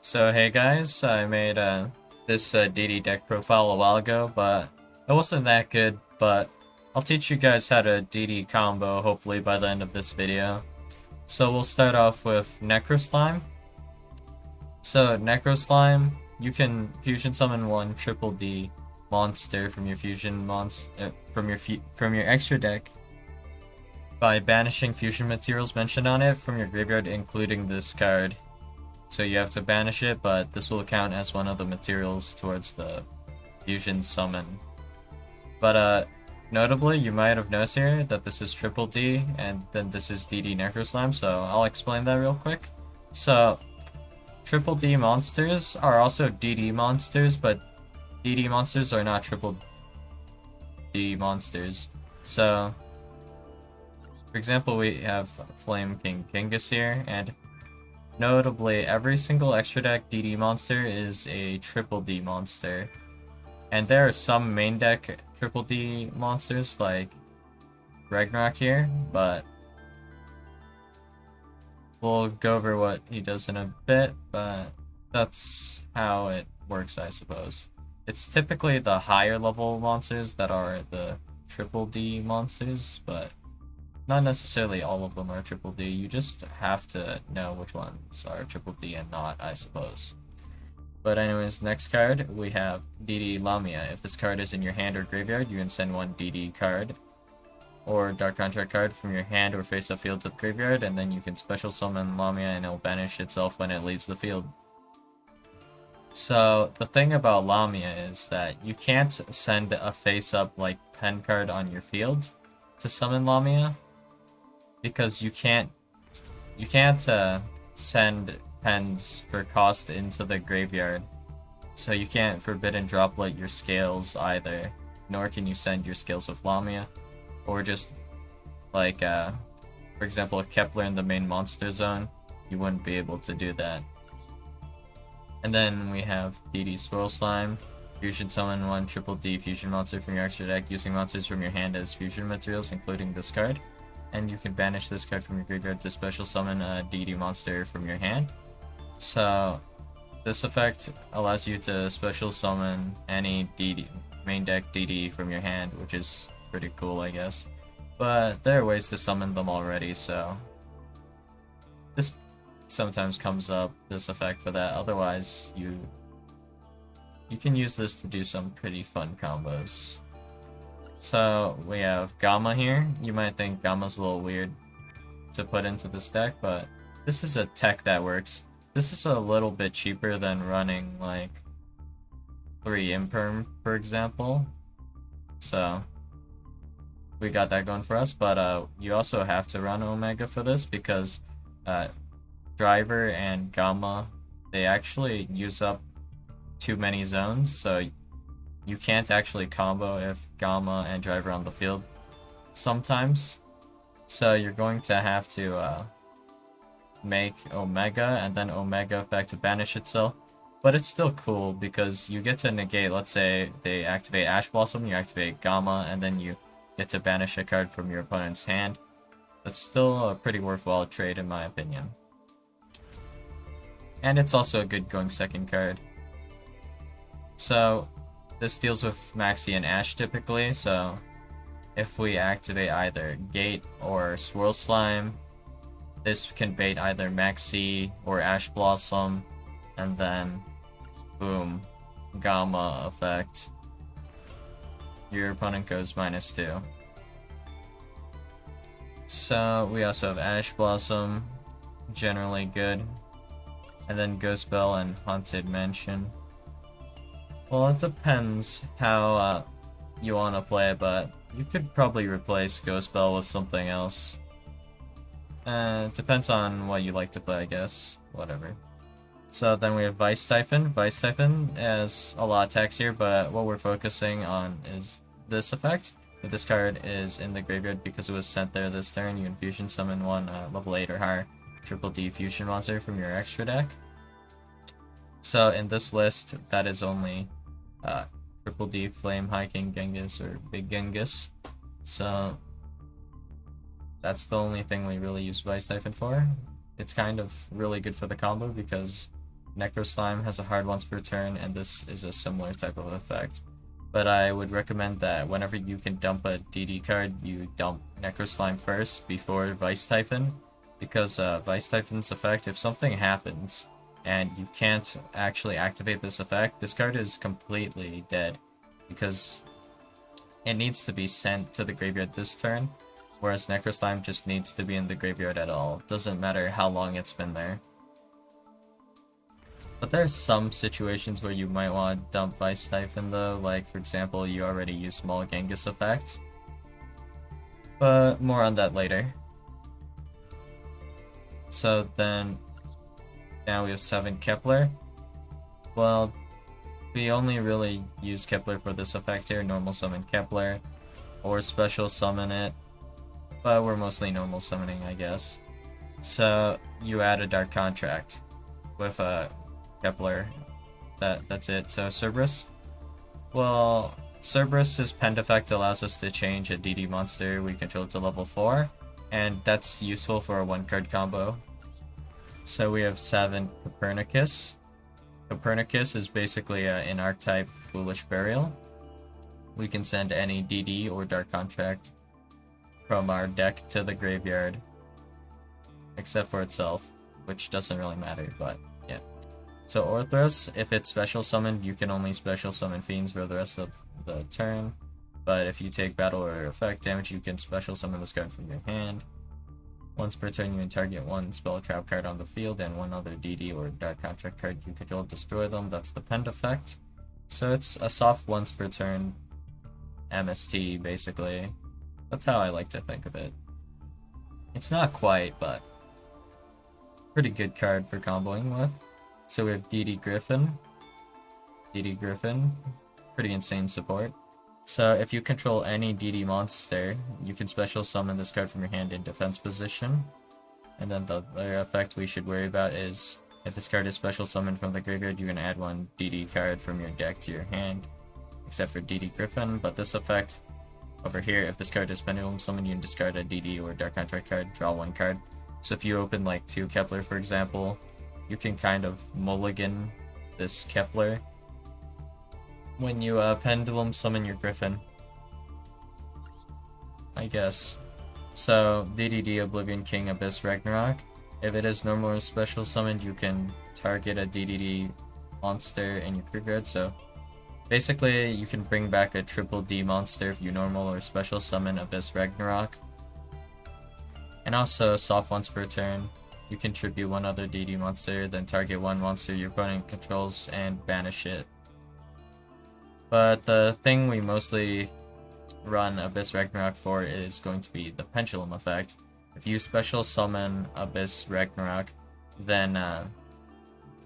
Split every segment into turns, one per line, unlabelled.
So hey guys, I made this DD deck profile a while ago, but it wasn't that good, but I'll teach you guys how to DD combo hopefully by the end of this video. So we'll start off with Necro Slime. So Necro Slime, you can fusion summon one triple D monster from your fusion monster from your extra deck by banishing fusion materials mentioned on it from your graveyard, including this card. So you have to banish it, but this will count as one of the materials towards the fusion summon. But notably, you might have noticed here that this is triple D, and then this is DD Necro Slime, so I'll explain that real quick. So, triple D monsters are also DD monsters, but DD monsters are not triple D monsters. So, for example, we have Flame King Genghis here, and notably, every single extra deck DD monster is a triple D monster. And there are some main deck triple D monsters like Ragnarok here, but we'll go over what he does in a bit, but that's how it works, I suppose. It's typically the higher level monsters that are the triple D monsters, but not necessarily all of them are triple D. You just have to know which ones are triple D and not, I suppose. But anyways, next card, we have DD Lamia. If this card is in your hand or graveyard, you can send one DD card or Dark Contract card from your hand or face-up field to the graveyard, and then you can special summon Lamia and it'll banish itself when it leaves the field. So, the thing about Lamia is that you can't send a face-up like pen card on your field to summon Lamia, because you can't send pens for cost into the graveyard. So you can't forbidden droplet your scales either, nor can you send your scales with Lamia. Or just like for example, a Kepler in the main monster zone, you wouldn't be able to do that. And then we have DD Swirl Slime. Fusion summon one triple D fusion monster from your extra deck using monsters from your hand as fusion materials, including this card. And you can banish this card from your graveyard to special summon a DD monster from your hand. So this effect allows you to special summon any DD, main deck DD from your hand, which is pretty cool, I guess. But there are ways to summon them already, so this sometimes comes up, this effect for that. Otherwise, you can use this to do some pretty fun combos. So we have Gamma here. You might think Gamma's a little weird to put into this deck, but this is a tech that works. This is a little bit cheaper than running like 3 Imperm, for example. So we got that going for us, but you also have to run Omega for this because Driver and Gamma, they actually use up too many zones, so you can't actually combo if Gamma and Driver on the field sometimes. So you're going to have to make Omega and then Omega effect to banish itself. But it's still cool because you get to negate, let's say they activate Ash Blossom, you activate Gamma, and then you get to banish a card from your opponent's hand. That's still a pretty worthwhile trade in my opinion. And it's also a good going second card. So this deals with Maxi and Ash typically, so if we activate either Gate or Swirl Slime, this can bait either Maxi or Ash Blossom, and then boom, Gamma effect. Your opponent goes -2. So we also have Ash Blossom, generally good, and then Ghost Bell and Haunted Mansion. Well, it depends how you want to play it, but you could probably replace Ghost Bell with something else. Depends on what you like to play, I guess. Whatever. So then we have Vice Typhon. Vice Typhon has a lot of attacks here, but what we're focusing on is this effect. If this card is in the graveyard because it was sent there this turn, you can fusion summon one level 8 or higher triple D fusion monster from your extra deck. So in this list, that is only triple D Flame High King Genghis or Big Genghis. So that's the only thing we really use Vice Typhon for. It's kind of really good for the combo because Necro Slime has a hard once per turn, and this is a similar type of effect. But I would recommend that whenever you can dump a DD card, you dump Necro Slime first before Vice Typhon, because Vice Typhon's effect, if something happens and you can't actually activate this effect, this card is completely dead, because it needs to be sent to the graveyard this turn, whereas Necro Slime just needs to be in the graveyard at all. Doesn't matter how long it's been there. But there's some situations where you might want to dump Vice Typhon though, like for example, you already used Small Genghis effect. But more on that later. So then, now we have 7 Kepler. Well, we only really use Kepler for this effect here, normal summon Kepler, or special summon it, but we're mostly normal summoning, I guess. So you add a Dark Contract with a Kepler. That's it. So Cerberus. Well, Cerberus's Pend effect allows us to change a DD monster we control to level 4, and that's useful for a 1-card combo. So we have 7 Copernicus. Copernicus is basically an archetype Foolish Burial. We can send any DD or Dark Contract from our deck to the graveyard, except for itself, which doesn't really matter, but yeah. So Orthros, if it's special summoned, you can only special summon Fiends for the rest of the turn, but if you take battle or effect damage, you can special summon this card from your hand. Once per turn, you can target 1 spell trap card on the field and 1 other DD or Dark Contract card you control, destroy them. That's the Pend effect. So it's a soft once per turn MST, basically. That's how I like to think of it. It's not quite, but pretty good card for comboing with. So we have DD Griffin. DD Griffin, pretty insane support. So if you control any DD monster, you can special summon this card from your hand in defense position. And then the other effect we should worry about is if this card is special summoned from the graveyard, you can add 1 DD card from your deck to your hand, except for DD Griffin. But this effect over here, if this card is pendulum summoned, you can discard a DD or Dark Contract card, draw 1 card. So if you open like 2 Kepler, for example, you can kind of mulligan this Kepler when you pendulum summon your Griffin, I guess. So DDD Oblivion King Abyss Ragnarok. If it is normal or special summoned, you can target a DDD monster in your graveyard. So basically, you can bring back a triple D monster if you normal or special summon Abyss Ragnarok. And also, soft once per turn, you can tribute 1 other DD monster, then target 1 monster your opponent controls and banish it. But the thing we mostly run Abyss Ragnarok for is going to be the Pendulum effect. If you special summon Abyss Ragnarok, then,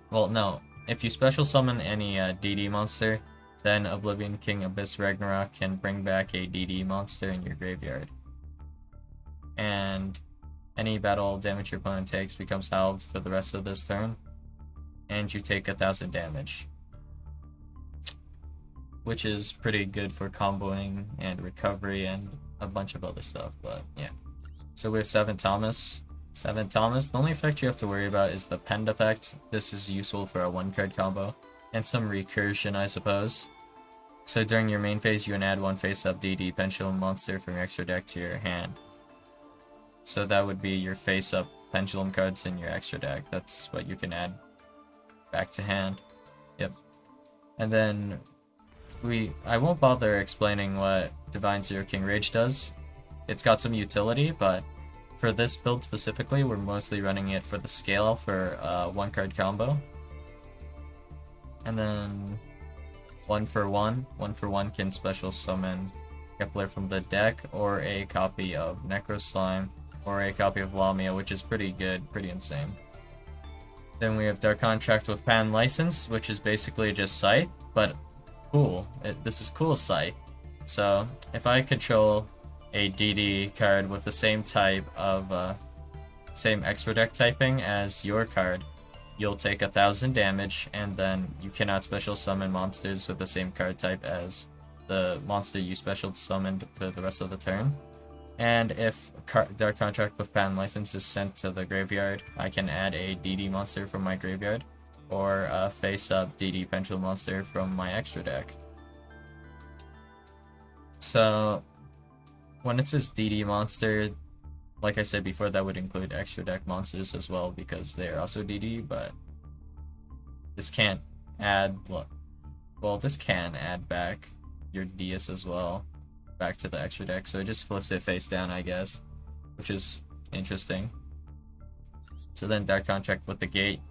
well, no. If you special summon any DD monster, then Oblivion King Abyss Ragnarok can bring back a DD monster in your graveyard. And any battle damage your opponent takes becomes halved for the rest of this turn, and you take 1000 damage, which is pretty good for comboing and recovery and a bunch of other stuff, but yeah. So we have 7 Thomas. 7 Thomas, the only effect you have to worry about is the Pend effect. This is useful for a 1-card combo, and some recursion, I suppose. So during your main phase, you can add 1 face-up DD Pendulum monster from your extra deck to your hand. So that would be your face-up Pendulum cards in your extra deck. That's what you can add back to hand. Yep. And then I won't bother explaining what Divine Zero King Rage does. It's got some utility, but for this build specifically, we're mostly running it for the scale for 1-card combo. And then 1 for 1. 1 for 1 can special summon Kepler from the deck, or a copy of Necro Slime, or a copy of Lamia, which is pretty good, pretty insane. Then we have Dark Contract with Pan License, which is basically just Scythe, but cool. This is cool Scythe. So if I control a DD card with the same type of same extra deck typing as your card, you'll take 1000 damage, and then you cannot special summon monsters with the same card type as the monster you special summoned for the rest of the turn. And if Dark Contract with Patent License is sent to the graveyard, I can add a DD monster from my graveyard. or a face-up DD Pendulum monster from my extra deck. So when it says DD monster, like I said before, that would include extra deck monsters as well because they are also DD, but this can't add, well, this can add back your DS as well back to the extra deck, so it just flips it face down, I guess, which is interesting. So then Dark Contract with the gate.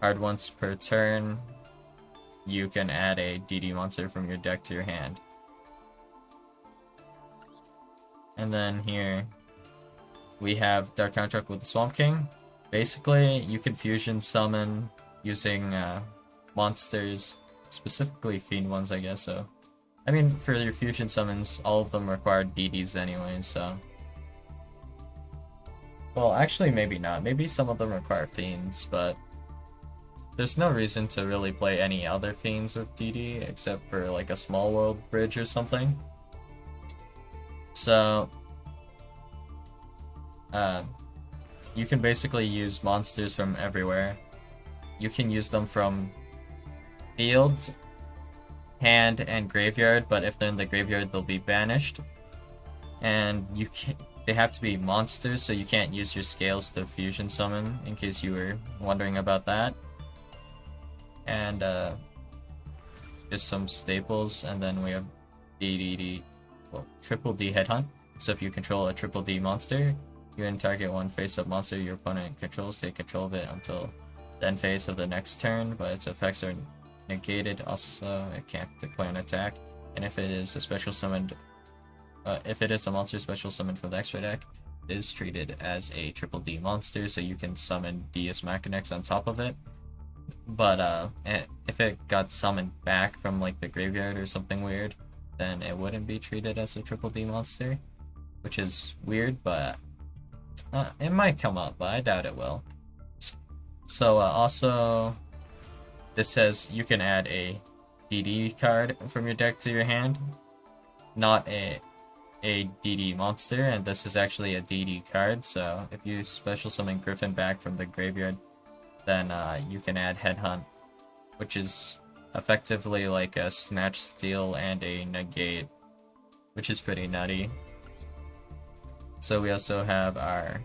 Card once per turn, you can add a DD monster from your deck to your hand. And then here we have Dark Contract with the Swamp King. Basically, you can fusion summon using monsters, specifically Fiend ones, I guess. So, I mean, for your fusion summons, all of them require DDs anyways, so. Well, actually, maybe not. Maybe some of them require Fiends, but there's no reason to really play any other Fiends with DD except for like a Small World bridge or something. So, you can basically use monsters from everywhere. You can use them from field, hand, and graveyard, but if they're in the graveyard, they'll be banished. And they have to be monsters, so you can't use your scales to fusion summon, in case you were wondering about that. And just some staples, and then we have triple D Headhunt. So if you control a triple D monster, you can target one face-up monster your opponent controls, take control of it until the end phase of the next turn, but its effects are negated. Also, it can't declare an attack. And if it is a special summoned, if it is a monster special summoned from the extra deck, it is treated as a triple D monster, so you can summon Deus Machinex on top of it. But if it got summoned back from like the graveyard or something weird, then it wouldn't be treated as a triple D monster, which is weird, but it might come up, but I doubt it will. So also, this says you can add a DD card from your deck to your hand, not a DD monster, and this is actually a DD card, so if you special summon Griffin back from the graveyard, then you can add Headhunt, which is effectively like a Snatch Steal and a Negate, which is pretty nutty. So we also have our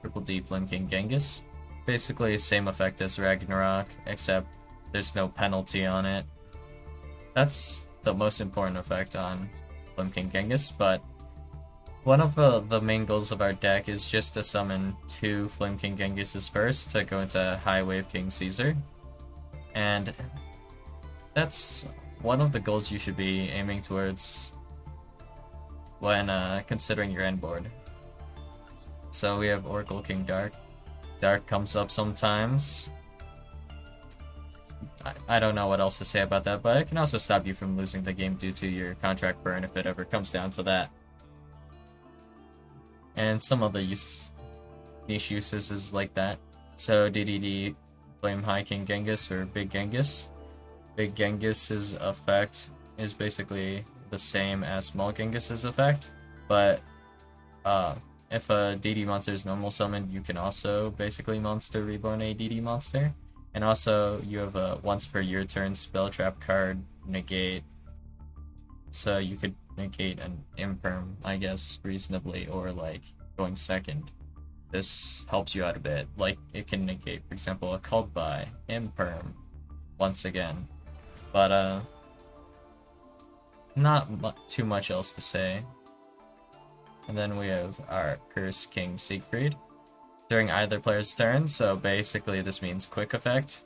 Triple D Flame King Genghis. Basically same effect as Ragnarok, except there's no penalty on it. That's the most important effect on Flame King Genghis, but one of the main goals of our deck is just to summon 2 Flame King Genghises first to go into High Wave King Caesar. And that's one of the goals you should be aiming towards when considering your end board. So we have Oracle King Dark. Dark comes up sometimes. I don't know what else to say about that, but it can also stop you from losing the game due to your contract burn if it ever comes down to that. And some other niche uses is like that. So DDD Flame High King Genghis or Big Genghis. Big Genghis's effect is basically the same as Small Genghis's effect, but if a DD monster is normal summoned, you can also basically monster reborn a DD monster. And also, you have a once per year turn spell trap card, negate. So you could negate an imperm, I guess, reasonably, or like going second. This helps you out a bit. Like, it can negate, for example, a called by imperm once again. But not too much else to say. And then we have our Curse King Siegfried during either player's turn, so basically this means quick effect.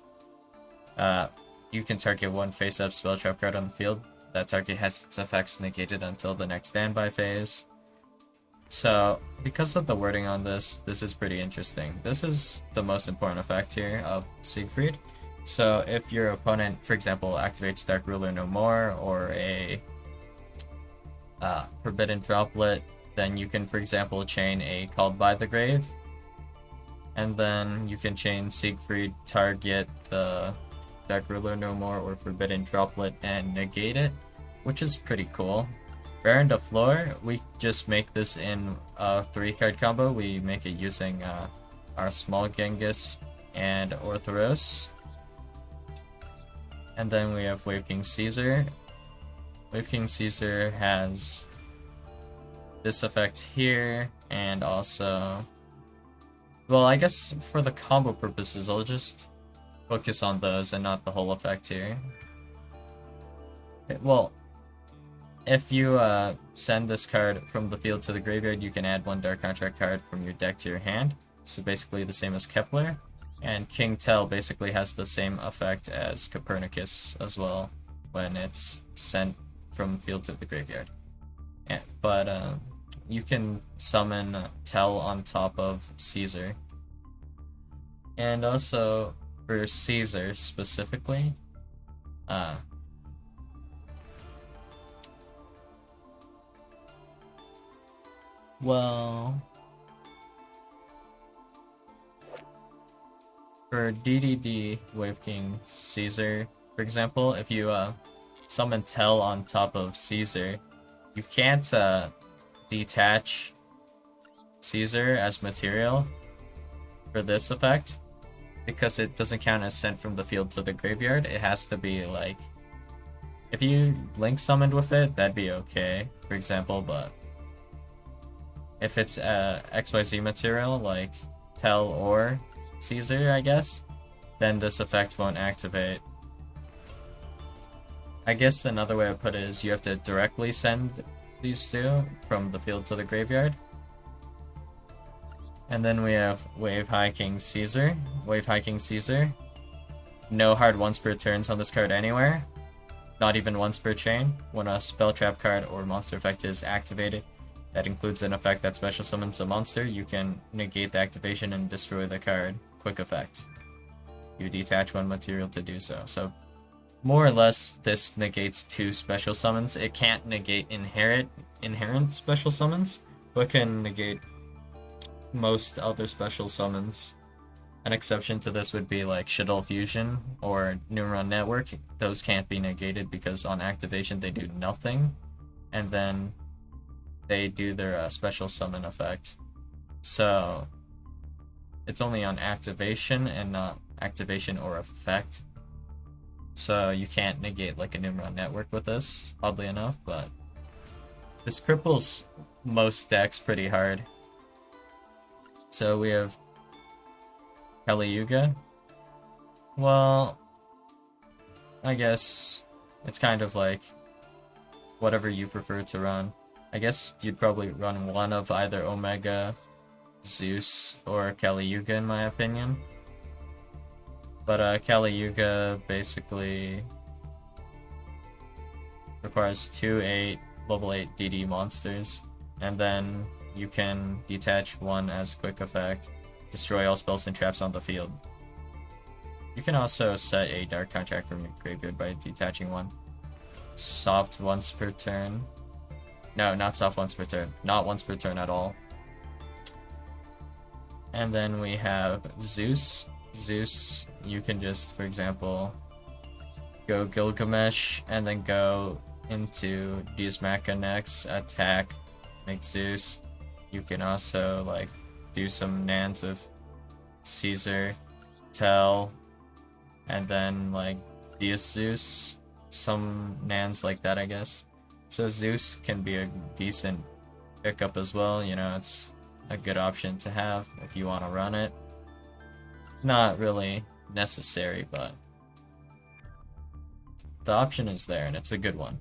You can target one face-up spell trap card on the field. That target has its effects negated until the next standby phase. So, because of the wording on this is pretty interesting. This is the most important effect here of Siegfried. So, if your opponent, for example, activates Dark Ruler No More, or a Forbidden Droplet, then you can, for example, chain a Called by the Grave, and then you can chain Siegfried, target the Dark Ruler No More or Forbidden Droplet, and negate it, which is pretty cool. Baron de Fleur, we just make this in a 3-card combo. We make it using our Small Genghis, and Orthoros. And then we have Wave King Caesar. Wave King Caesar has this effect here, and also... Well, I guess for the combo purposes, I'll just focus on those and not the whole effect here. Okay, well, if you send this card from the field to the graveyard, you can add one Dark Contract card from your deck to your hand. So basically the same as Kepler. And King Tell basically has the same effect as Copernicus as well when it's sent from field to the graveyard. Yeah, but you can summon Tell on top of Caesar. And also for Caesar specifically, well, for DDD Wave King Caesar, for example, if you summon Tell on top of Caesar, you can't detach Caesar as material for this effect because it doesn't count as sent from the field to the graveyard. It has to be like, if you link summoned with it, that'd be okay, for example, but if it's XYZ material like Tell or Caesar, I guess, then this effect won't activate. I guess another way to put it is you have to directly send these two from the field to the graveyard. And then we have Wave High King Caesar. Wave High King Caesar. No hard once per turns on this card anywhere. Not even once per chain. When a spell trap card or monster effect is activated, that includes an effect that special summons a monster, you can negate the activation and destroy the card. Quick effect. You detach one material to do so. So more or less, this negates two special summons. It can't negate inherent special summons, but can negate most other special summons. An exception to this would be like Shuttle Fusion or Neuron Network. Those can't be negated because on activation they do nothing, and then they do their special summon effect. So it's only on activation and not activation or effect. So you can't negate like a Neuron Network with this, oddly enough, but this cripples most decks pretty hard. So we have Kali Yuga. Well, I guess it's kind of like whatever you prefer to run. I guess you'd probably run one of either Omega, Zeus, or Kali Yuga in my opinion. But Kali Yuga basically requires 2/8 level 8 DD monsters, and then you can detach one as quick effect, destroy all spells and traps on the field. You can also set a Dark Contract from your graveyard by detaching one. Soft once per turn. No, not soft once per turn. Not once per turn at all. And then we have Zeus. Zeus, you can just, for example, go Gilgamesh and then go into Deus Machina next, attack, make Zeus. You can also like do some Nans of Caesar, Tell, and then like Deus Zeus, some Nans like that, I guess. So Zeus can be a decent pickup as well, you know, it's a good option to have if you want to run it. Not really necessary, but the option is there and it's a good one.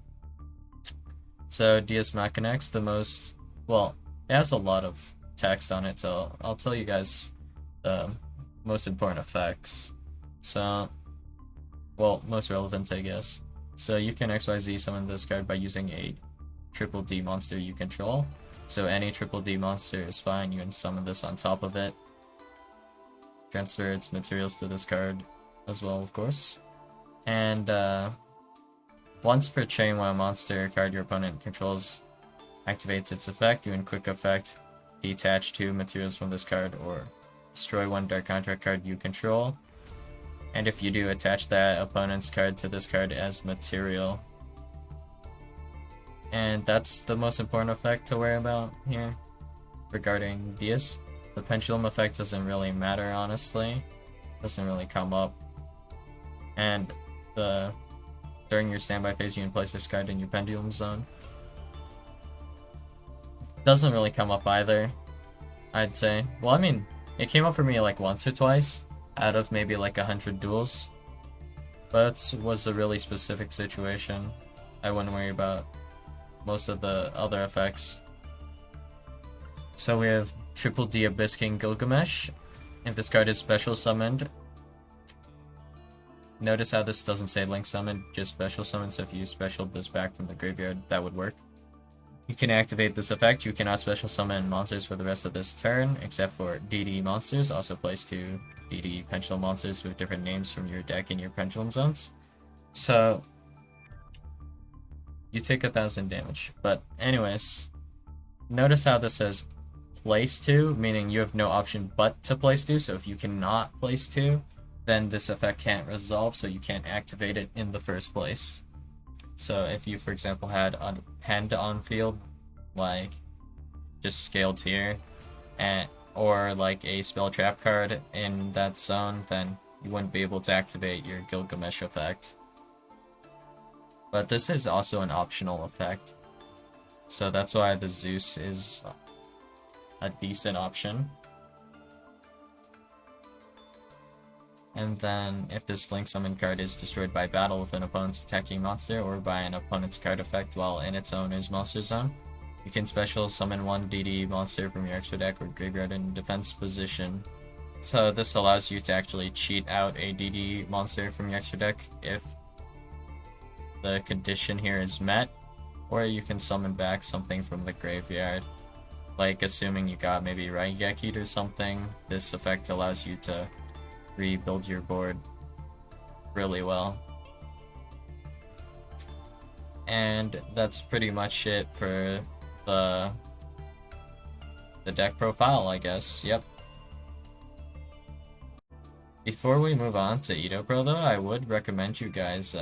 So Deus Machina, the most, well, it has a lot of text on it, so I'll tell you guys the most important effects. So, well, most relevant, I guess. So you can XYZ summon this card by using a triple D monster you control. So any triple D monster is fine, you can summon this on top of it. Transfer its materials to this card as well, of course. And once per chain, when a monster card your opponent controls activates its effect, you can quick effect detach 2 materials from this card or destroy 1 Dark Contract card you control. And if you do, attach that opponent's card to this card as material. And that's the most important effect to worry about here regarding Deus. The Pendulum effect doesn't really matter, honestly. doesn't really come up. And during your standby phase, you can place this card in your pendulum zone. Doesn't really come up either, I'd say. Well, I mean, it came up for me like once or twice out of maybe like 100 duels. But it was a really specific situation. I wouldn't worry about most of the other effects. So we have Triple D Abyss King Gilgamesh. If this card is special summoned, notice how this doesn't say link summon, just special summon, so if you special this back from the graveyard, that would work. You can activate this effect. You cannot special summon monsters for the rest of this turn, except for DD monsters. Also place 2 DD pendulum monsters with different names from your deck in your pendulum zones. So, you take 1000 damage. But anyways, notice how this says place 2, meaning you have no option but to place 2. So if you cannot place 2, then this effect can't resolve, so you can't activate it in the first place. So if you, for example, had a penned on field, like just scaled here, or like a spell trap card in that zone, then you wouldn't be able to activate your Gilgamesh effect. But this is also an optional effect, so that's why the Zeus is a decent option. And then, if this link summon card is destroyed by battle with an opponent's attacking monster or by an opponent's card effect while in its owner's monster zone, you can special summon 1 DD monster from your extra deck or graveyard in defense position. So this allows you to actually cheat out a DD monster from your extra deck if the condition here is met, or you can summon back something from the graveyard. Like assuming you got maybe Raigeki or something, this effect allows you to rebuild your board really well. And that's pretty much it for the deck profile, I guess. Yep. Before we move on to Edo Pro though, I would recommend you guys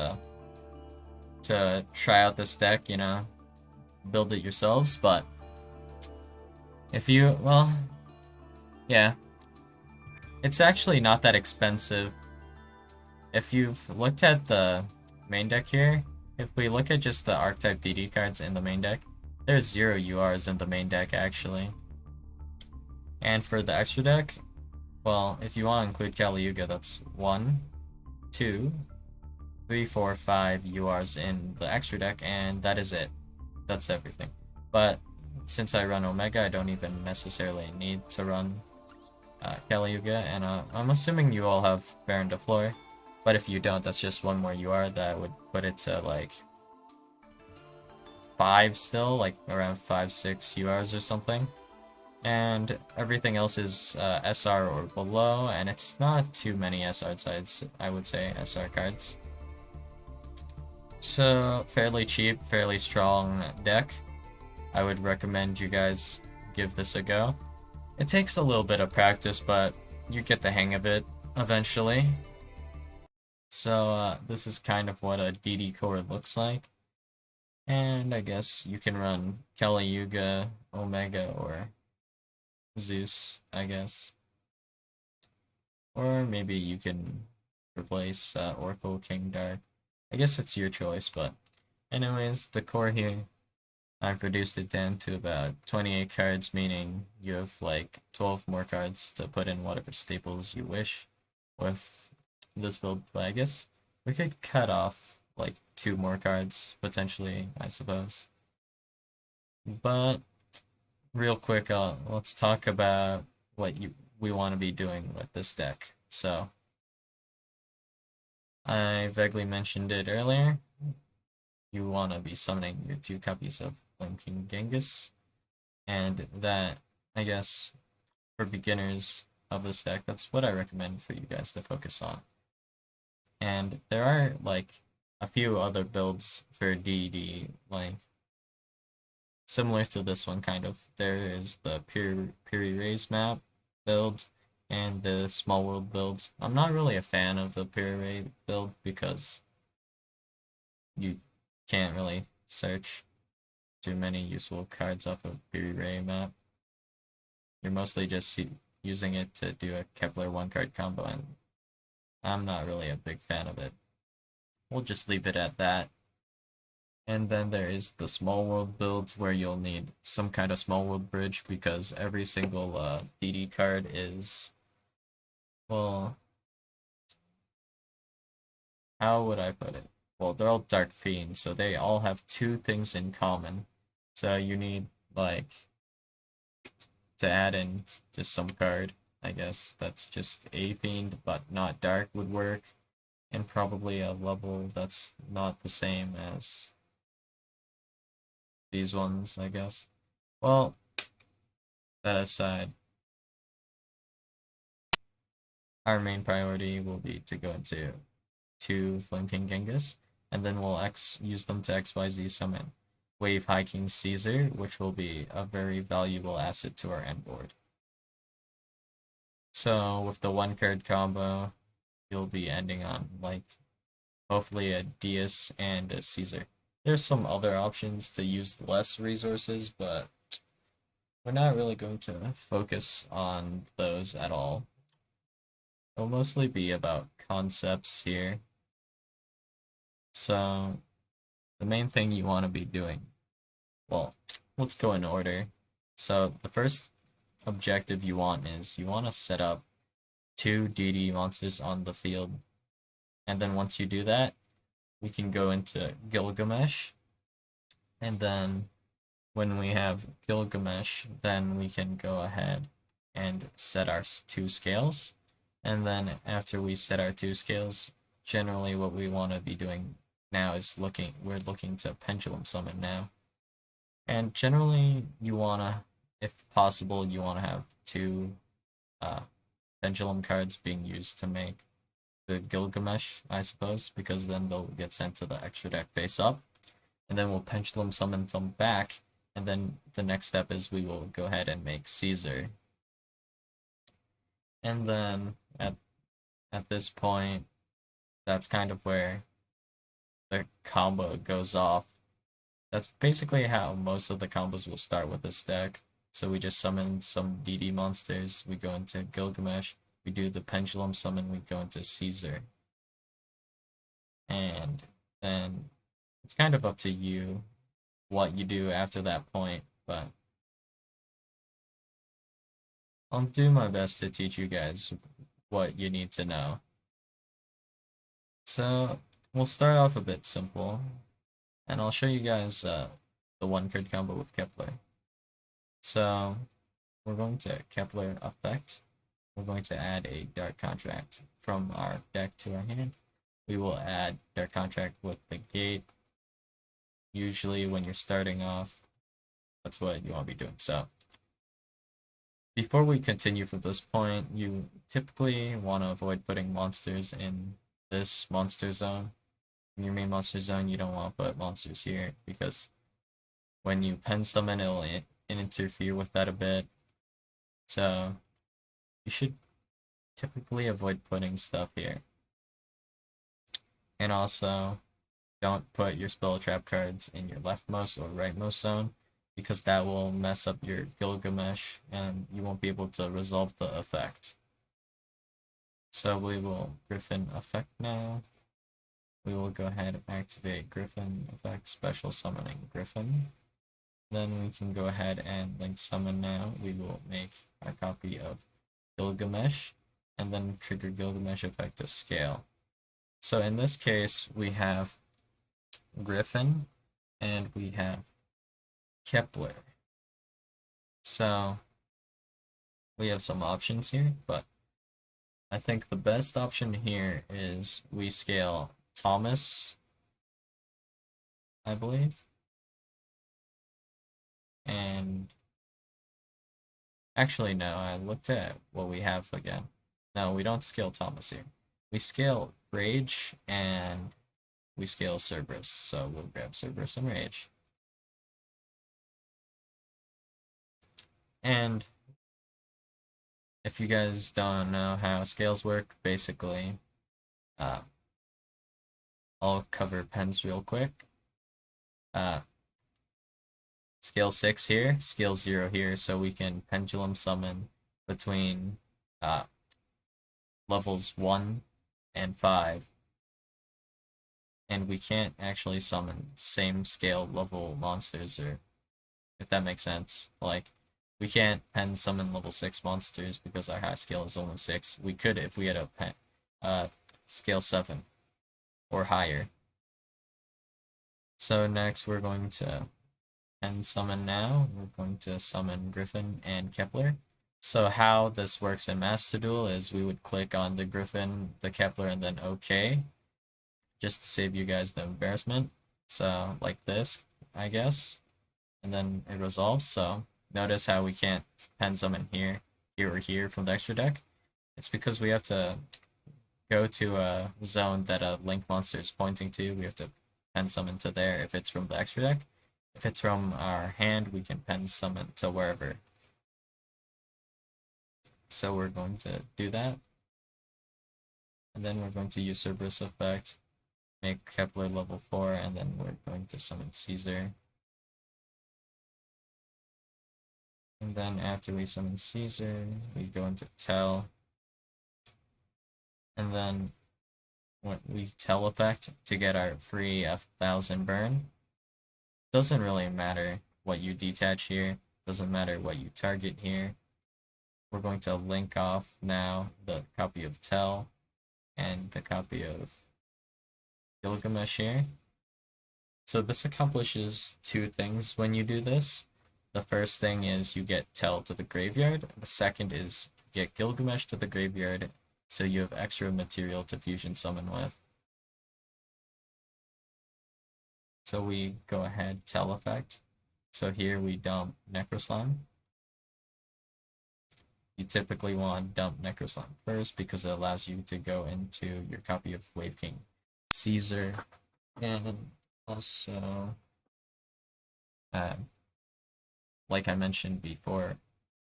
to try out this deck, you know, build it yourselves, but if you, well, yeah, it's actually not that expensive. If you've looked at the main deck here, if we look at just the archetype DD cards in the main deck, there's 0 URs in the main deck actually. And for the extra deck, well, if you want to include Kali Yuga, that's 1, 2, 3, 4, 5 URs in the extra deck, and that is it. That's everything. But since I run Omega, I don't even necessarily need to run Kali Yuga, and I'm assuming you all have Baron de Fleur, but if you don't, that's just 1 more UR that would put it to like 5 still, like around 5, 6 URs or something. And everything else is SR or below, and it's not too many SR sides, I would say, SR cards. So, fairly cheap, fairly strong deck. I would recommend you guys give this a go. It takes a little bit of practice, but you get the hang of it eventually. So, this is kind of what a DD core looks like. And I guess you can run Kali Yuga, Omega, or Zeus, I guess. Or maybe you can replace Oracle King Dark. I guess it's your choice, but anyways, the core here, I've reduced it down to about 28 cards, meaning you have like 12 more cards to put in whatever staples you wish with this build. But I guess we could cut off like 2 more cards, potentially, I suppose. But real quick, let's talk about what we want to be doing with this deck. So, I vaguely mentioned it earlier. You want to be summoning your 2 copies of Flame King Genghis, and that, I guess, for beginners of this deck, that's what I recommend for you guys to focus on. And there are, like, a few other builds for DD, like, similar to this one, kind of. There is the Piri Rays map build and the Small World build. I'm not really a fan of the Piri Ray build because you can't really search too many useful cards off of Piri Ray map. You're mostly just using it to do a Kepler 1-card combo, and I'm not really a big fan of it. We'll just leave it at that. And then there is the small world builds where you'll need some kind of small world bridge because every single DD card is, well, how would I put it? Well, they're all Dark Fiends, so they all have two things in common. So you need, like, to add in just some card, I guess, that's just a Fiend, but not Dark would work. And probably a level that's not the same as these ones, I guess. Well, that aside, our main priority will be to go into 2 Flame King Genghis, and then we'll use them to XYZ summon Wave High King Caesar, which will be a very valuable asset to our end board. So with the 1-card combo, you'll be ending on, like, hopefully a Dias and a Caesar. There's some other options to use less resources, but we're not really going to focus on those at all. It'll mostly be about concepts here. So the main thing you want to be doing, well, let's go in order. So the first objective you want is you want to set up 2 DD monsters on the field. And then once you do that, we can go into Gilgamesh. And then when we have Gilgamesh, then we can go ahead and set our 2 scales. And then after we set our 2 scales, generally what we want to be doing now is we're looking to pendulum summon now. And generally you want to, if possible, you want to have 2 pendulum cards being used to make the Gilgamesh, I suppose, because then they'll get sent to the extra deck face up. And then we'll pendulum summon them back, and then the next step is we will go ahead and make Caesar. And then at this point, that's kind of where the combo goes off. That's basically how most of the combos will start with this deck. So we just summon some DD monsters, we go into Gilgamesh, we do the pendulum summon, we go into Caesar. And then it's kind of up to you what you do after that point, but I'll do my best to teach you guys what you need to know. So we'll start off a bit simple, and I'll show you guys the 1-card combo with Kepler. So we're going to Kepler effect. We're going to add a Dark Contract from our deck to our hand. We will add Dark Contract with the gate. Usually when you're starting off, that's what you want to be doing. So before we continue from this point, you typically want to avoid putting monsters in this monster zone. In your main monster zone, you don't want to put monsters here because when you pen summon, it'll interfere with that a bit. So you should typically avoid putting stuff here. And also, don't put your spell trap cards in your leftmost or rightmost zone because that will mess up your Gilgamesh and you won't be able to resolve the effect. So we will Griffin effect now. We will go ahead and activate Griffin effect, special summoning Griffin. Then we can go ahead and link summon now. We will make our copy of Gilgamesh and then trigger Gilgamesh effect to scale. So in this case, we have Griffin and we have Kepler. So we have some options here, but I think the best option here is we scale Thomas, I believe. And actually, no, I looked at what we have again. No, we don't scale Thomas here. We scale Rage and we scale Cerberus. So we'll grab Cerberus and Rage. And if you guys don't know how scales work, basically, I'll cover pens real quick. Scale 6 here, scale 0 here, so we can pendulum summon between levels 1 and 5. And we can't actually summon same scale level monsters, or if that makes sense. Like, we can't pen summon level 6 monsters because our high scale is only 6. We could if we had a pen, scale 7 or higher. So next we're going to pen summon now. We're going to summon Griffin and Kepler. So how this works in Master Duel is we would click on the Griffin, the Kepler, and then OK, just to save you guys the embarrassment. So like this, I guess, and then it resolves. So notice how we can't pen summon here, here, or here from the extra deck. It's because we have to go to a zone that a link monster is pointing to. We have to pen summon to there if it's from the extra deck. If it's from our hand, we can pen summon to wherever. So we're going to do that. And then we're going to use Cerberus effect, make Kepler level 4, and then we're going to summon Caesar. And then after we summon Caesar, we go into Tell. And then when we Tell effect to get our free F1000 burn. Doesn't really matter what you detach here. Doesn't matter what you target here. We're going to link off now the copy of Tell and the copy of Gilgamesh here. So this accomplishes 2 things when you do this. The first thing is you get Tell to the graveyard. The second is get Gilgamesh to the graveyard so you have extra material to fusion summon with. So we go ahead, Tell effect. So here we dump Necroslime. You typically want to dump Necroslime first because it allows you to go into your copy of Wave King Caesar. And also, like I mentioned before,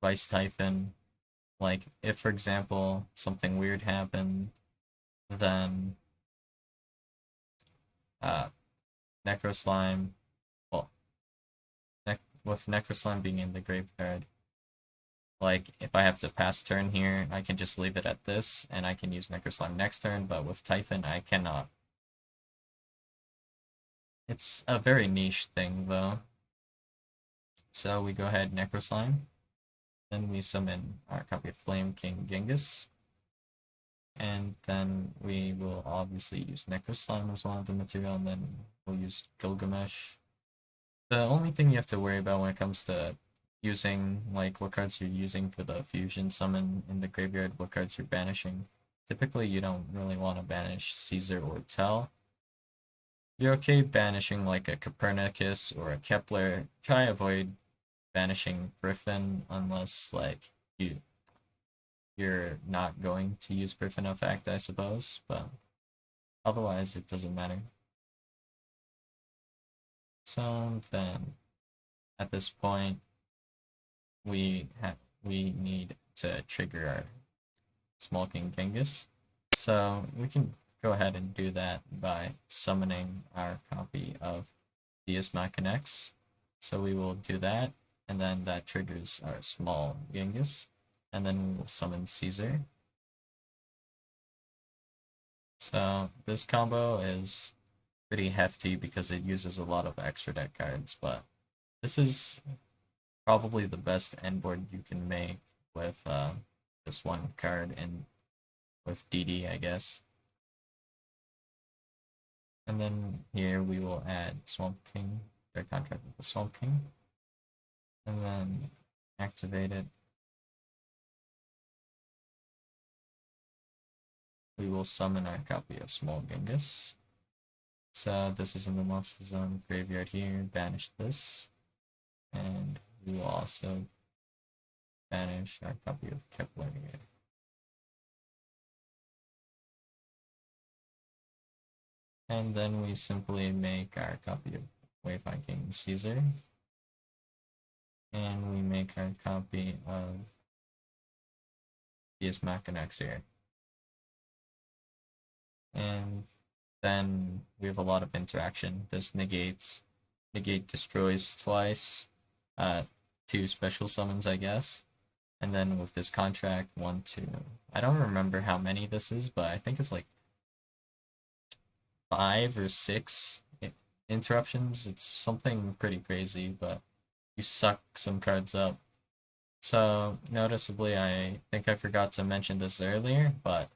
Vice Typhon. Like, if, for example, something weird happened, then Necroslime, well, with Necroslime being in the graveyard, like, if I have to pass turn here, I can just leave it at this, and I can use Necroslime next turn, but with Typhon, I cannot. It's a very niche thing, though. So we go ahead, Necroslime. Then we summon our copy of Flame King Genghis. And then we will obviously use Necroslime as one of the material, and then we'll use Gilgamesh. The only thing you have to worry about when it comes to using, like, what cards you're using for the fusion summon in the graveyard, what cards you're banishing. Typically, you don't really want to banish Caesar or Tell. You're okay banishing, like, a Copernicus or a Kepler. Try avoid banishing Griffin unless, like, you're not going to use Griffin effect, I suppose, but otherwise it doesn't matter. So then, at this point, we need to trigger our Small King Genghis. So we can go ahead and do that by summoning our copy of Deus Machinex. So we will do that, and then that triggers our Small Genghis, and then we will summon Caesar. So this combo is pretty hefty because it uses a lot of extra deck cards, but this is probably the best end board you can make with just one card and with DD, I guess. And then here we will add Swamp King, their contract with the Swamp King, and then activate it. We will summon our copy of Small Genghis. So this is in the Monster Zone graveyard here, banish this, and we will also banish our copy of Kepler here. And then we simply make our copy of Wayfind King Caesar. And we make our copy of Deus Machinex here. And then we have a lot of interaction. This negate destroys twice, 2 special summons, I guess. And then with this contract, 1, 2. I don't remember how many this is, but I think it's like 5 or 6 interruptions. It's something pretty crazy, but you suck some cards up. So, noticeably, I think I forgot to mention this earlier, but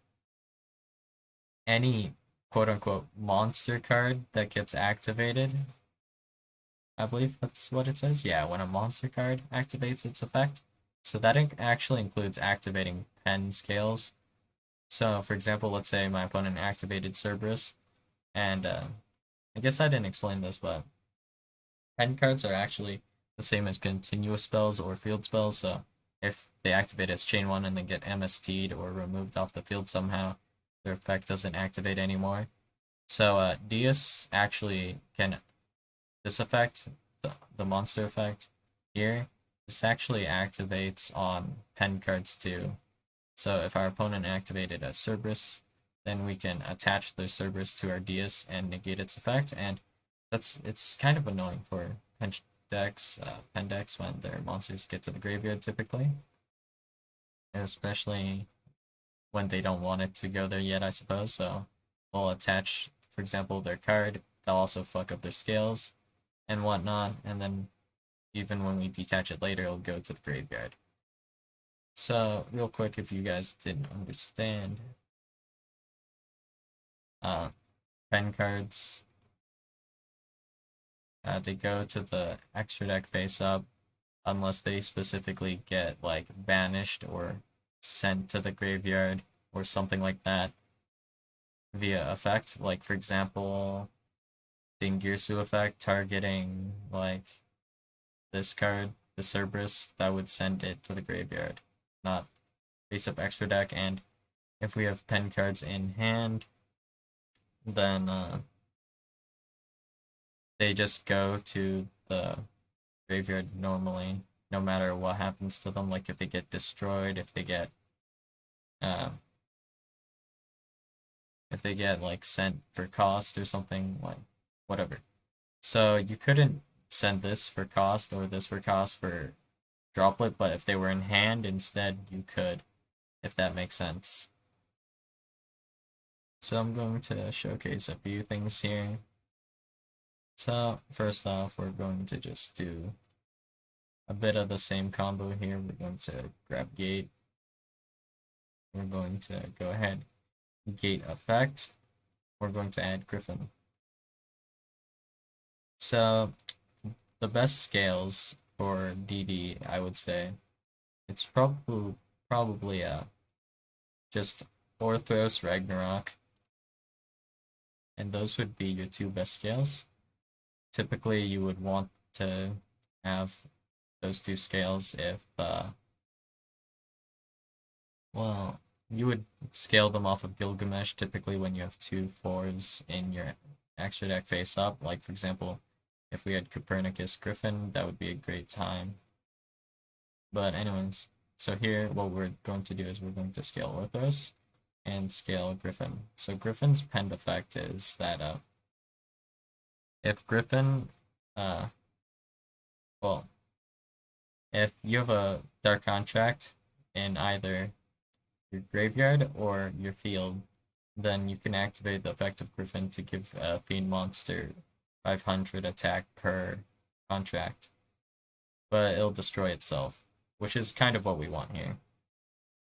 any quote-unquote monster card that gets activated, I believe that's what it says. Yeah, when a monster card activates its effect. So that actually includes activating pen scales. So, for example, let's say my opponent activated Cerberus, and I guess I didn't explain this, but pen cards are actually the same as continuous spells or field spells, so if they activate as Chain 1 and then get MST'd or removed off the field somehow, their effect doesn't activate anymore. So Deus actually can, this effect, the monster effect here, this actually activates on pen cards too. So if our opponent activated a Cerberus, then we can attach the Cerberus to our Deus and negate its effect, and it's kind of annoying for pen decks when their monsters get to the graveyard typically, especially when they don't want it to go there yet, I suppose. So we'll attach, for example, their card. They'll also fuck up their scales and whatnot, and then even when we detach it later, it'll go to the graveyard. So real quick, if you guys didn't understand, uh, pen cards, they go to the extra deck face up unless they specifically get like banished or sent to the graveyard or something like that via effect. Like for example, Dingirsu effect targeting like this card, the Cerberus, that would send it to the graveyard, not face up extra deck. And if we have pen cards in hand, then they just go to the graveyard normally, no matter what happens to them. Like if they get destroyed, uh, if they get like sent for cost or something, like whatever. So you couldn't send this for cost or this for cost for droplet, but if they were in hand instead, you could, if that makes sense. So I'm going to showcase a few things here. So first off, we're going to just do a bit of the same combo here. We're going to grab gate. We're going to go ahead, gate effect. We're going to add Griffin. So the best scales for DD, I would say, it's probably just Orthros, Ragnarok, and those would be your two best scales. Typically, you would want to have those two scales if, well, you would scale them off of Gilgamesh typically when you have 2 4s in your extra deck face up. Like, for example, if we had Copernicus Griffin, that would be a great time. But anyways, so here what we're going to do is we're going to scale Orthros and scale Griffin. So Griffin's penned effect is that if Griffin, well, if you have a Dark Contract in either your graveyard or your field, then you can activate the effect of Griffin to give a Fiend monster 500 attack per contract, but it'll destroy itself, which is kind of what we want here.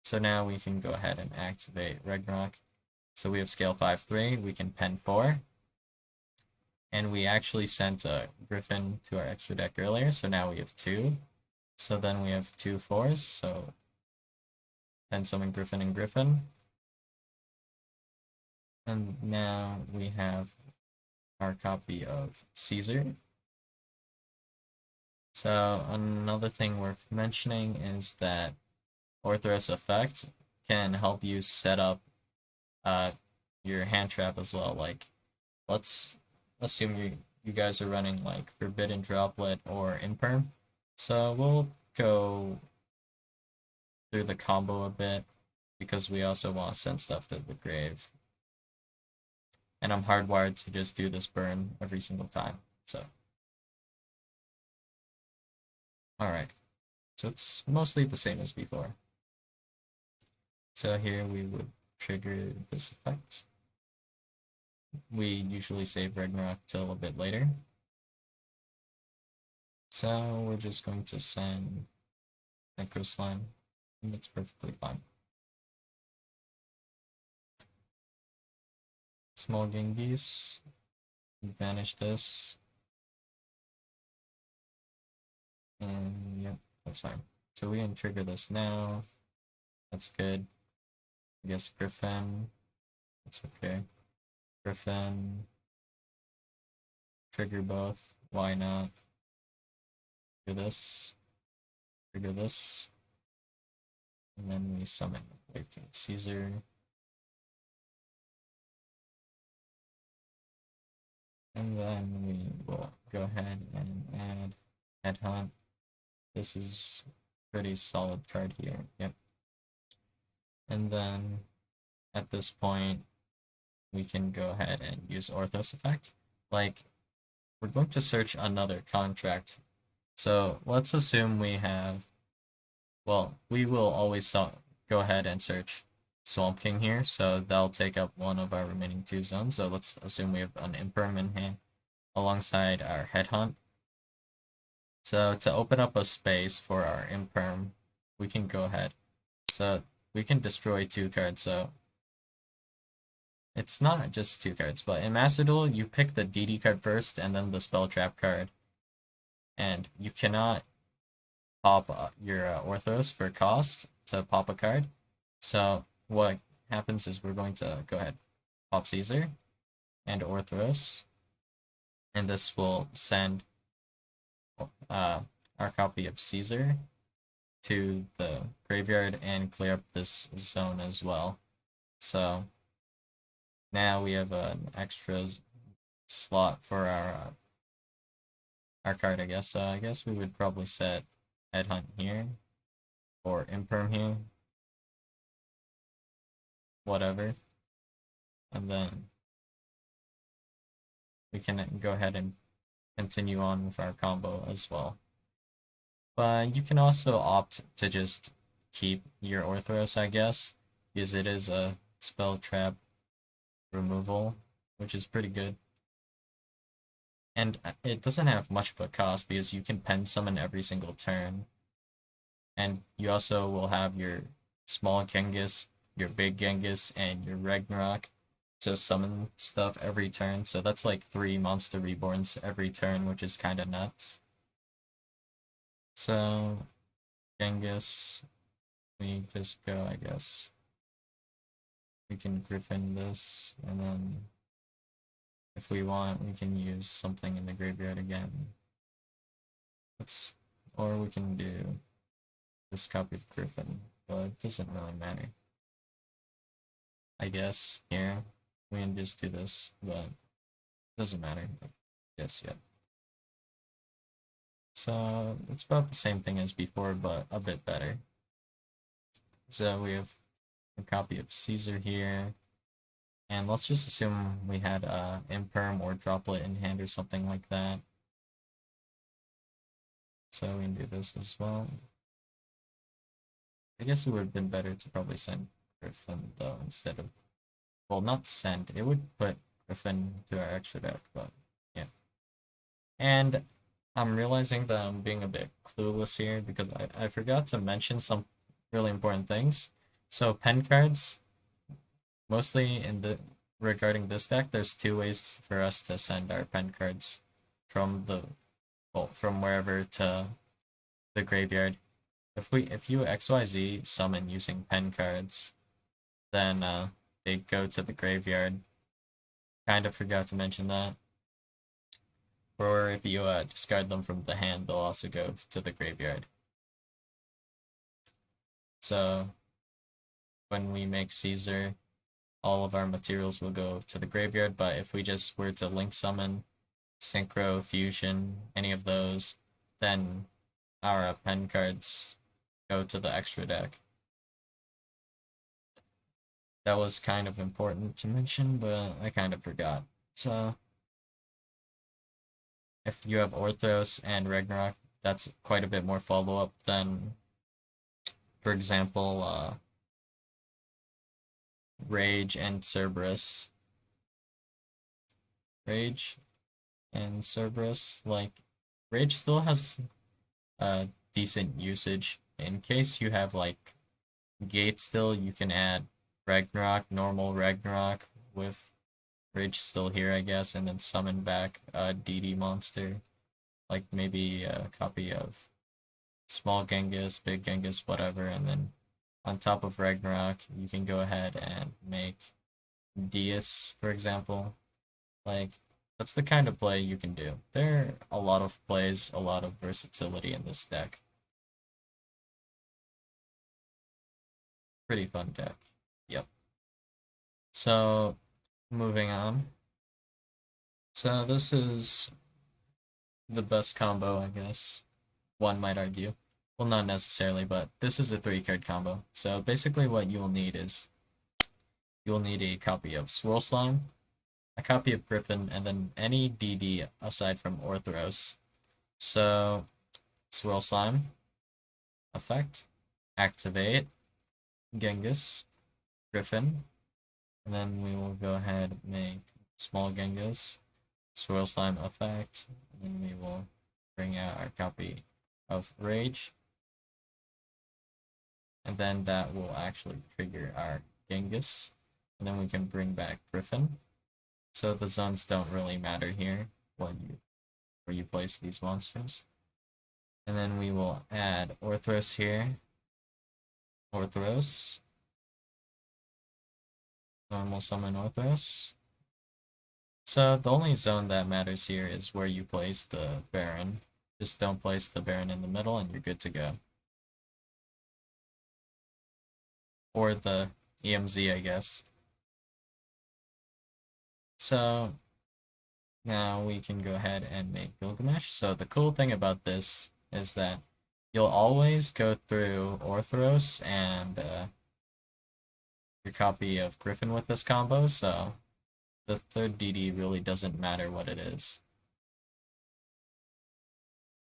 So now we can go ahead and activate Ragnarok. So we have scale 5/3, we can pen 4, and we actually sent a Griffin to our extra deck earlier, so now we have 2. So then we have 2 4s, so pen summon Griffin and Griffin. And now we have our copy of Caesar. So another thing worth mentioning is that Orthros effect can help you set up your hand trap as well. Like, let's assume you guys are running like Forbidden Droplet or Imperm. So we'll go through the combo a bit because we also want to send stuff to the grave. And I'm hardwired to just do this burn every single time. So, alright. So it's mostly the same as before. So here we would trigger this effect. we usually save Ragnarok till a bit later. So we're just going to send Echo Slime, and that's perfectly fine. Small Genghis, vanish this, and yep, that's fine. So we can trigger this now. That's good. I guess Griffin. That's okay. Griffin. Trigger both. Why not? Do this. Trigger this. And then we summon Wave King Caesar. And then we will go ahead and add Headhunt. This is a pretty solid card here. Yep. And then at this point, we can go ahead and use Orthos effect. Like, we're going to search another contract. So let's assume we have, well, we will always go ahead and search Swamp King here. So that'll take up one of our remaining 2 zones. So let's assume we have an Imperm in hand alongside our Headhunt. So to open up a space for our Imperm, we can go ahead. So we can destroy 2 cards. So it's not just 2 cards, but in Master Duel, you pick the DD card first and then the Spell Trap card. And you cannot pop your Orthos for cost to pop a card. So what happens is we're going to go ahead, pop Caesar and Orthros, and this will send our copy of Caesar to the graveyard and clear up this zone as well. So now we have an extra slot for our card, I guess. So I guess we would probably set Headhunt here or Imperm here, whatever, and then we can go ahead and continue on with our combo as well. But you can also opt to just keep your Orthros, I guess, because it is a spell trap removal, which is pretty good. And it doesn't have much of a cost because you can pen summon every single turn. And you also will have your small Genghis, your big Genghis, and your Ragnarok to summon stuff every turn. So that's like 3 monster reborns every turn, which is kind of nuts. So Genghis, we just go, I guess. We can Griffin this, and then if we want, we can use something in the graveyard again. Or we can do this copy of Griffin, but it doesn't really matter. I guess here we can just do this, but it doesn't matter. Yes, yeah. So it's about the same thing as before, but a bit better. So we have a copy of Caesar here, and let's just assume we had Imperm or Droplet in hand or something like that. So we can do this as well. I guess it would have been better to probably send Griffin though instead of, well, not send. It would put Griffin to our extra deck, but yeah. And I'm realizing that I'm being a bit clueless here because I forgot to mention some really important things. So pen cards, mostly in the regarding this deck, there's 2 ways for us to send our pen cards from the, well, from wherever to the graveyard. If you XYZ summon using pen cards, then they go to the graveyard. Kind of forgot to mention that. Or if you discard them from the hand, they'll also go to the graveyard. So when we make Caesar, all of our materials will go to the graveyard, but if we just were to link summon, synchro, fusion, any of those, then our pen cards go to the extra deck. That was kind of important to mention, but I kind of forgot. So if you have Orthos and Ragnarok, that's quite a bit more follow-up than, for example, Rage and Cerberus. Rage and Cerberus. Like, Rage still has decent usage. In case you have like Gate still, you can add Ragnarok, normal Ragnarok with Rage still here, I guess, and then summon back a DD monster. Like maybe a copy of small Genghis, big Genghis, whatever, and then on top of Ragnarok, you can go ahead and make Deus, for example. Like, that's the kind of play you can do. There are a lot of plays, a lot of versatility in this deck. Pretty fun deck. Yep. So, moving on. So this is the best combo, I guess, one might argue. Well, not necessarily, but this is a 3-card combo. So basically what you'll need is, you'll need a copy of Swirl Slime, a copy of Griffin, and then any DD aside from Orthros. So, Swirl Slime, effect, activate, Genghis, Griffin, and then we will go ahead and make small Genghis, Swirl Slime effect, and then we will bring out our copy of Rage, and then that will actually trigger our Genghis, and then we can bring back Griffin. So the zones don't really matter here where you place these monsters. And then we will add Orthros here. Orthros. Normal summon Orthros. So the only zone that matters here is where you place the Baron. Just don't place the Baron in the middle and you're good to go. Or the EMZ, I guess. So now we can go ahead and make Gilgamesh. So the cool thing about this is that you'll always go through Orthros and your copy of Griffin with this combo, so the third DD really doesn't matter what it is.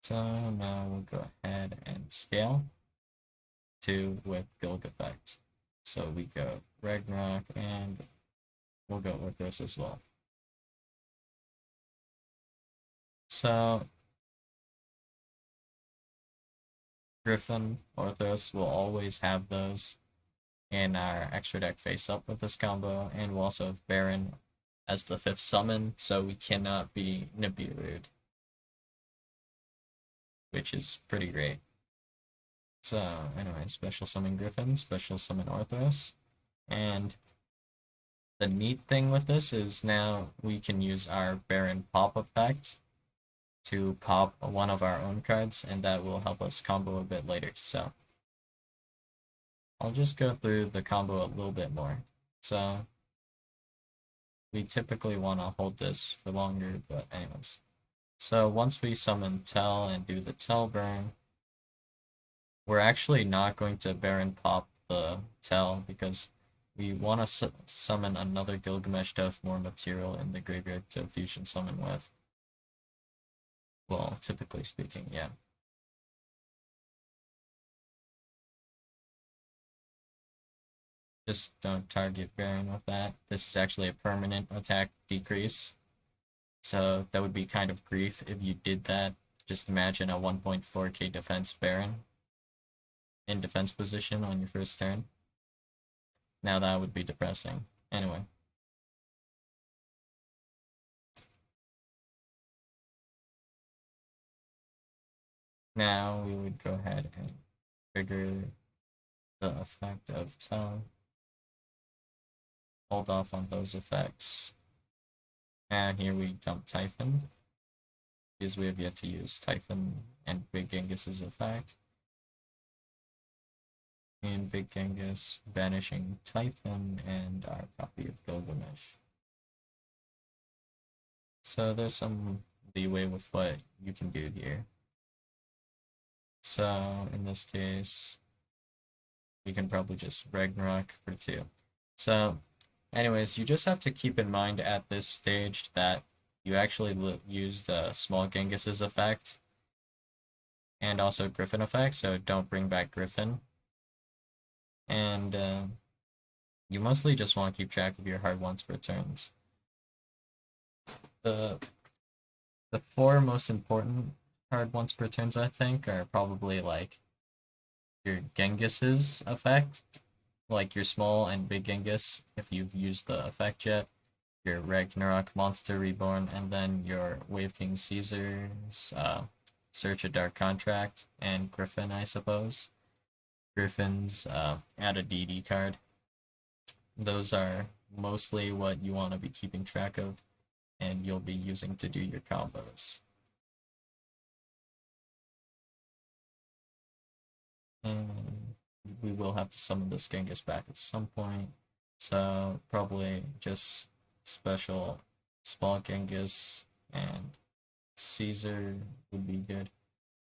So now we'll go ahead and scale to with Gilg effect. So we go Ragnarok and we'll go Orthros as well. So Griffin, Orthros will always have those in our extra deck face up with this combo, and we'll also have Baron as the 5th summon, so we cannot be Nibiru'd, which is pretty great. So anyway, special summon Griffin, special summon Orthros, and the neat thing with this is now we can use our Baron pop effect to pop one of our own cards, and that will help us combo a bit later. So I'll just go through the combo a little bit more. So we typically want to hold this for longer, but anyways. So once we summon Tell and do the Tell burn, we're actually not going to Baron pop the Tell because we want to summon another Gilgamesh to have more material in the graveyard to fusion summon with. Well, typically speaking, yeah. Just don't target Baron with that. This is actually a permanent attack decrease. So that would be kind of grief if you did that. Just imagine a 1.4k defense Baron in defense position on your first turn. Now that would be depressing. Anyway. Now we would go ahead and trigger the effect of Tell. Hold off on those effects. And here we dump Typhon, because we have yet to use Typhon and Big Genghis's effect. And Big Genghis banishing Typhon and our copy of Gilgamesh. So there's some leeway with what you can do here. So in this case, we can probably just Ragnarok for 2. So anyways, you just have to keep in mind at this stage that you actually used Small Genghis's effect and also Griffin effect, so don't bring back Griffin. And you mostly just want to keep track of your hard ones per turns. The the four most important card once per turns, I think, are probably like your Genghis's effect, like your small and big Genghis, if you've used the effect yet, your Ragnarok Monster Reborn, and then your Wave King Caesar's Search a Dark Contract, and Griffin, I suppose. Griffin's add a DD card. Those are mostly what you want to be keeping track of, and you'll be using to do your combos. And we will have to summon this Genghis back at some point, so probably just special small Genghis and Caesar would be good.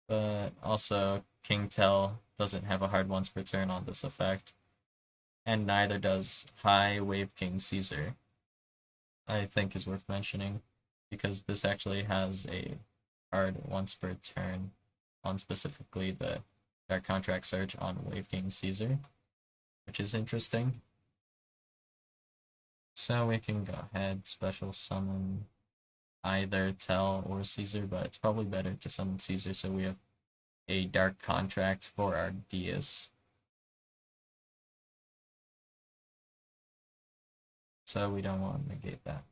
But also, King Tell doesn't have a hard once per turn on this effect, and neither does High Wave King Caesar. I think is worth mentioning, because this actually has a hard once per turn on specifically the Dark Contract Search on Wave King Caesar, which is interesting. So we can go ahead, special summon either Tell or Caesar, but it's probably better to summon Caesar so we have a Dark Contract for our Dias. So we don't want to negate that.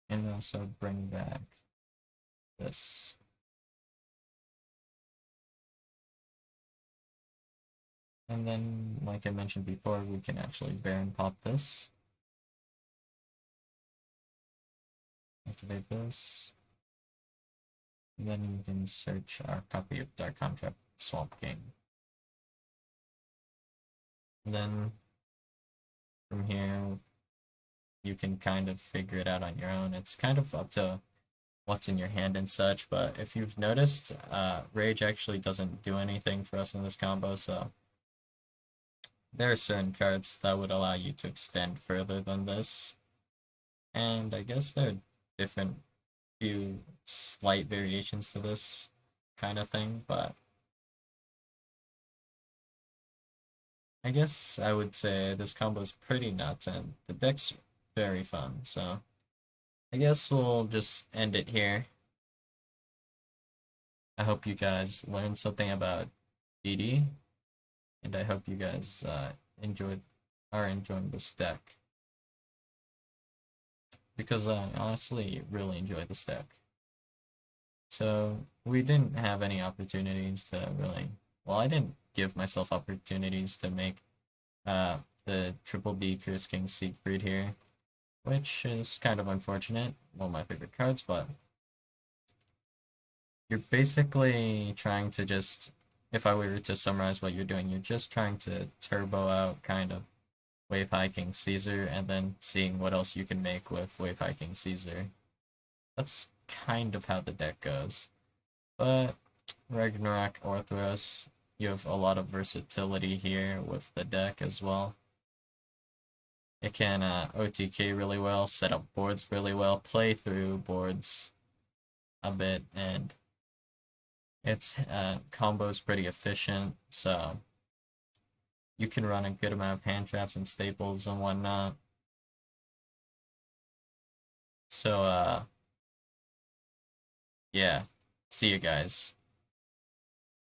And also bring back this. And then, like I mentioned before, we can actually Baron pop this. Activate this. And then we can search our copy of Dark Contract Swamp King. And then from here, you can kind of figure it out on your own. It's kind of up to what's in your hand and such, but if you've noticed, Rage actually doesn't do anything for us in this combo, so there are certain cards that would allow you to extend further than this. And I guess there are different few slight variations to this kind of thing, but I guess I would say this combo is pretty nuts and the deck's very fun, so I guess we'll just end it here. I hope you guys learned something about DD, and I hope you guys are enjoying this deck, because I honestly really enjoy this deck. So we didn't have any opportunities to really, well, I didn't give myself opportunities to make the Triple D Curse King Siegfried here, which is kind of unfortunate. One of my favorite cards, but you're basically trying to just, if I were to summarize what you're doing, you're just trying to turbo out kind of Wave High King Caesar and then seeing what else you can make with Wave High King Caesar. That's kind of how the deck goes. But Ragnarok Orthros, you have a lot of versatility here with the deck as well. It can OTK really well, set up boards really well, play through boards a bit, and its combo is pretty efficient, so you can run a good amount of hand traps and staples and whatnot. So, yeah, see you guys.